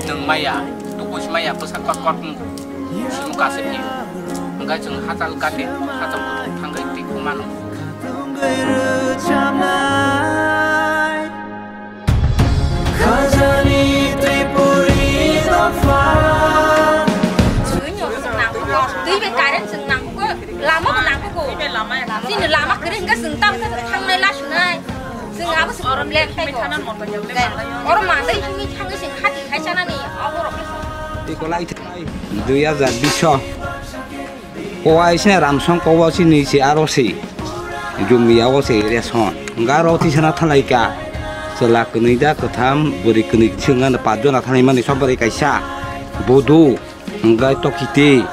Từng maya, tubuh maya besar kot-kot simuka sepi. Enggak jeng hasil kade, hasil tangga itu kumano. Lama menang aku. Sini lama kering enggak sentam tang lai las nai. Sing apa sih orang lek orang mana ini hanya sing hati hai sana nih. Nikolai Dua Zat bisa. Kau sini ramsong kau sini si arosi. Jumlah awal si reson. Enggak roti sana tanai ka. Setelah kenida ketam beri kenik cengan padu na tanai mana sobat kaisa. Bodoh. Enggak tokiti.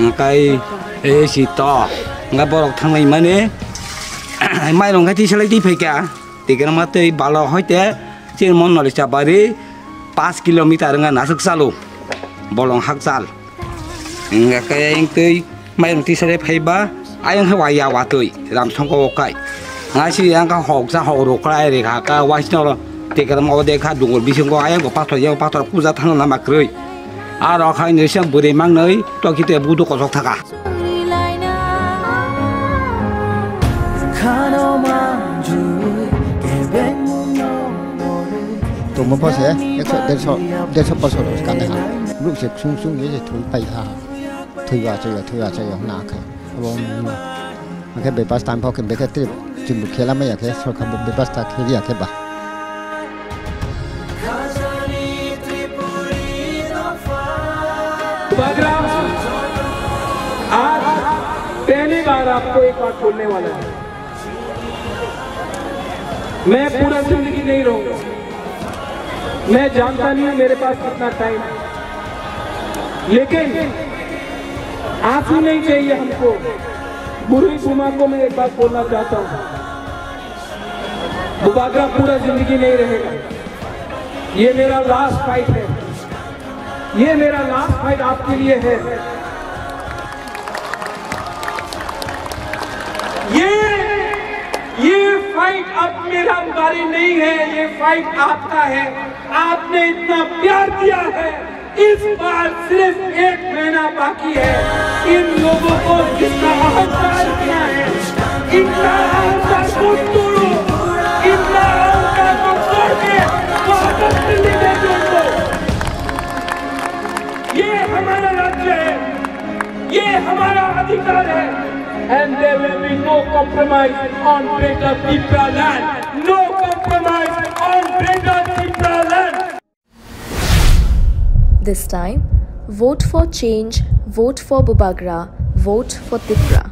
Enggak si to. Enggak borok tanai mana. Mai long hati selai di peka. Tiga mata bala hoite. Cuma nol cabari 5 kilometer dengan nasuk salu. Bolong hak sal. Enggak kayak yang tu mai long tisare peba. Ayang hawaya watui. Ram songko kai. Ngasih yang kau hok sa hok rokai reka kau wasno. Tiga mau dekah dungul bising kau ayang kau pastor puja tanah nama kerui. Arah kau ini siang beri mang nai. Tu kita butuh kosok taka. Tụi mình bao giờ để cho bao giờ được cái này lúc sẽ sung sung như thế thôi bay à thôi vào chơi không nào cả rồi cái bê bát tan bao cái bê cái tiếp chừng một khi làm mấy cái sau khi một bê bát tan khi đi cái bà आज पहली बार आपको एक बात बोलने वाला है मैं पूरा जिंदगी नहीं रहूंगा मैं जानता नहीं हूं मेरे पास कितना टाइम है लेकिन आंसू नहीं चाहिए हमको बुरी बुमा को मैं एक बात बोलना चाहता हूं बुबागरा पूरा जिंदगी नहीं रहेगा ये मेरा लास्ट फाइट है ये मेरा लास्ट फाइट आपके लिए है ये फाइट अब मेरा बारी नहीं है ये फाइट आपका है आपने इतना प्यार दिया है इस बार सिर्फ 1 महीना बाकी है इन लोगों को जितना अहंकार किया है इतना अहंकार को तोड़ो इतना अहंकार को तोड़ के वापस दिल्ली में जोड़ दो ये हमारा राज्य है ये हमारा अधिकार है and there will be no compromise on Greater Tripura land. No compromise on Greater Tripura land. This time, vote for change, vote for Bubagra, vote for Tripura.